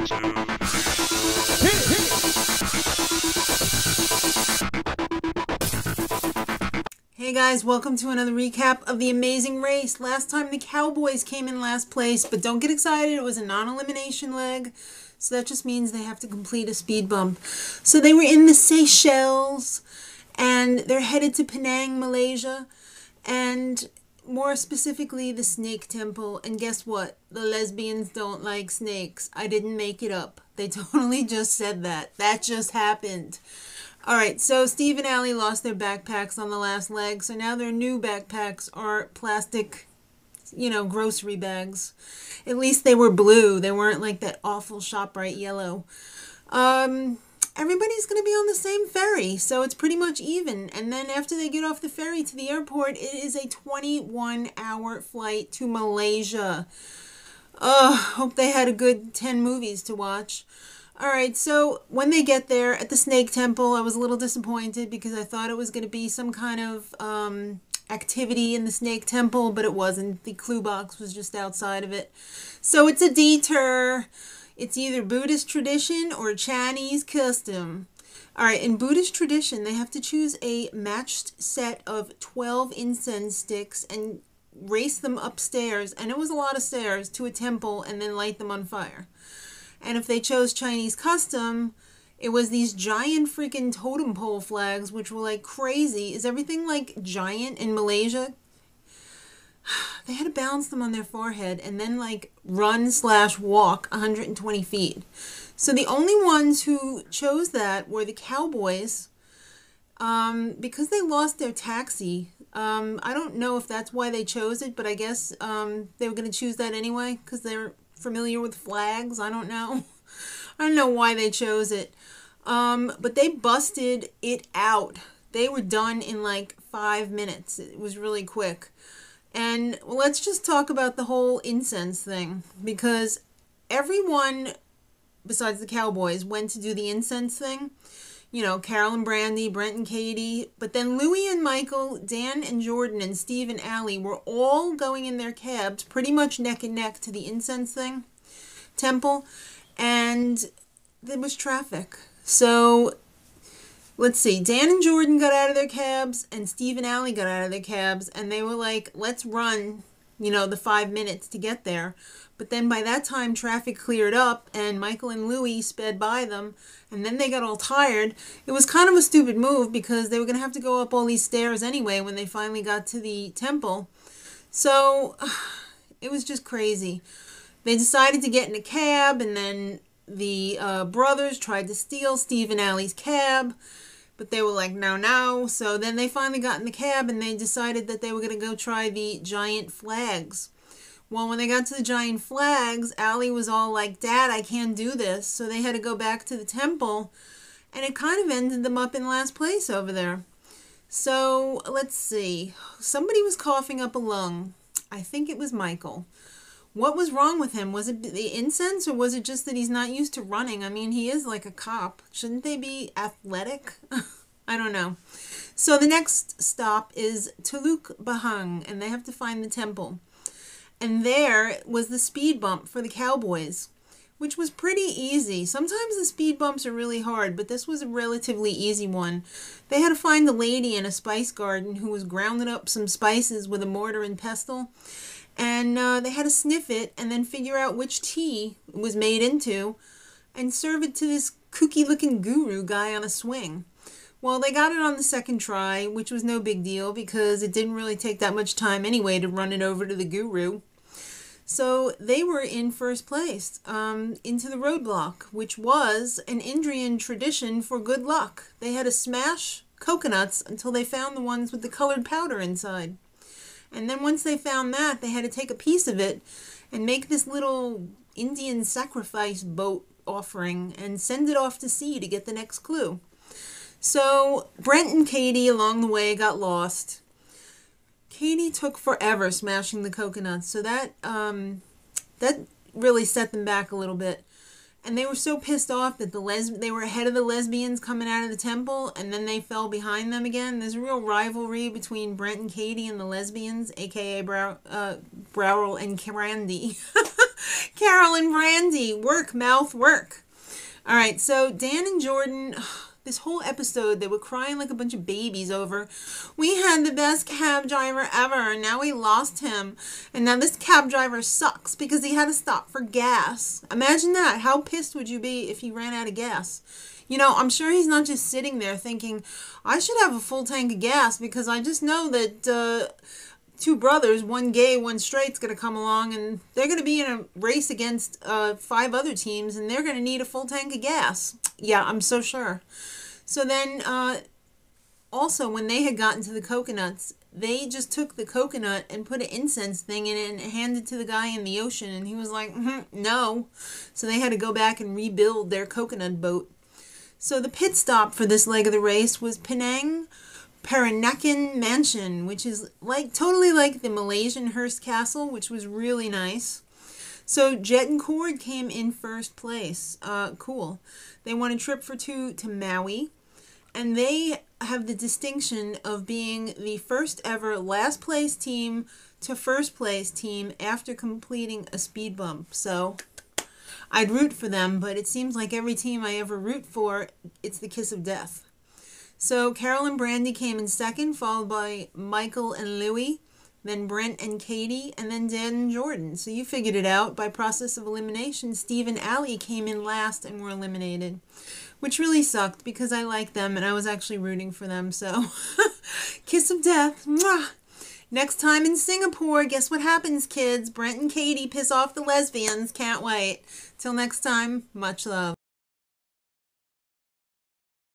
Hey guys, welcome to another recap of The Amazing Race. Last time the Cowboys came in last place, but don't get excited, it was a non-elimination leg. So that just means they have to complete a speed bump. So they were in the Seychelles, and they're headed to Penang, Malaysia, and more specifically the Snake Temple. And guess what? The lesbians don't like snakes. I didn't make it up. They totally just said that. That just happened. Alright, so Steve and Allie lost their backpacks on the last leg, so now their new backpacks are plastic, grocery bags. At least they were blue. They weren't like that awful ShopRite yellow. Everybody's going to be on the same ferry, so it's pretty much even. And then after they get off the ferry to the airport, it is a 21-hour flight to Malaysia. Hope they had a good 10 movies to watch. Alright, so when they get there at the Snake Temple, I was a little disappointed because I thought it was going to be some kind of activity in the Snake Temple, but it wasn't. The clue box was just outside of it. So it's a detour. It's either Buddhist tradition or Chinese custom. Alright, in Buddhist tradition, they have to choose a matched set of 12 incense sticks and race them upstairs, and it was a lot of stairs, to a temple and then light them on fire. And if they chose Chinese custom, it was these giant freaking totem pole flags, which were like crazy. Is everything like giant in Malaysia? They had to balance them on their forehead and then like run/walk 120 feet. So the only ones who chose that were the Cowboys, because they lost their taxi. I don't know if that's why they chose it, but I guess they were going to choose that anyway because they're familiar with flags. I don't know. I don't know why they chose it. But they busted it out. They were done in like 5 minutes. It was really quick. And let's just talk about the whole incense thing, because everyone besides the Cowboys went to do the incense thing. Carol and Brandy, Brent and Katie, but then Louie and Michael, Dan and Jordan, and Steve and Allie were all going in their cabs pretty much neck and neck to the incense temple, and there was traffic. So let's see, Dan and Jordan got out of their cabs and Steve and Allie got out of their cabs, and they were like, let's run, the 5 minutes to get there. But then by that time, traffic cleared up and Michael and Louie sped by them, and then they got all tired. It was kind of a stupid move because they were going to have to go up all these stairs anyway when they finally got to the temple. So it was just crazy. They decided to get in a cab, and then the brothers tried to steal Steve and Allie's cab, but they were like, no. So then they finally got in the cab and they decided that they were going to go try the giant flags. Well, when they got to the giant flags, Allie was all like, Dad, I can't do this. So they had to go back to the temple, and it kind of ended them up in last place over there. So let's see. Somebody was coughing up a lung. I think it was Michael. What was wrong with him? Was it the incense, or was it just that he's not used to running? I mean, he is like a cop. Shouldn't they be athletic? I don't know. So the next stop is Teluk Bahang, and they have to find the temple. And there was the speed bump for the Cowboys, which was pretty easy. Sometimes the speed bumps are really hard, but this was a relatively easy one. They had to find the lady in a spice garden who was grounding up some spices with a mortar and pestle. And they had to sniff it and then figure out which tea it was made into and serve it to this kooky-looking guru guy on a swing. Well, they got it on the second try, which was no big deal because it didn't really take that much time anyway to run it over to the guru. So they were in first place, into the Roadblock, which was an Indian tradition for good luck. They had to smash coconuts until they found the ones with the colored powder inside. And then once they found that, they had to take a piece of it and make this little Indian sacrifice boat offering and send it off to sea to get the next clue. So Brent and Katie along the way got lost. Katie took forever smashing the coconuts, so that really set them back a little bit. And they were so pissed off that they were ahead of the lesbians coming out of the temple, and then they fell behind them again. There's a real rivalry between Brent and Katie and the lesbians, a.k.a. Browell and Randy. Carol and Brandy, work, mouth, work. All right, so Dan and Jordan, this whole episode, they were crying like a bunch of babies over, we had the best cab driver ever, and now we lost him. And now this cab driver sucks because he had to stop for gas. Imagine that. How pissed would you be if he ran out of gas? You know, I'm sure he's not just sitting there thinking, I should have a full tank of gas because I just know that two brothers, one gay, one straight's going to come along and they're going to be in a race against 5 other teams and they're going to need a full tank of gas. Yeah, I'm so sure. So then also when they had gotten to the coconuts, they just took the coconut and put an incense thing in it and handed it to the guy in the ocean and he was like, no. So they had to go back and rebuild their coconut boat. So the pit stop for this leg of the race was Penang Peranakan Mansion, which is like totally like the Malaysian Hearst Castle, which was really nice. So Jet and Cord came in first place. Cool. They won a trip for 2 to Maui, and they have the distinction of being the first ever last place team to first place team after completing a speed bump. So I'd root for them, but it seems like every team I ever root for, it's the kiss of death. So Carol and Brandy came in second, followed by Michael and Louie, then Brent and Katie, and then Dan and Jordan. So you figured it out. By process of elimination, Steve and Allie came in last and were eliminated, which really sucked because I like them and I was actually rooting for them. So kiss of death. Mwah. Next time in Singapore, guess what happens, kids? Brent and Katie piss off the lesbians. Can't wait. Till next time, much love.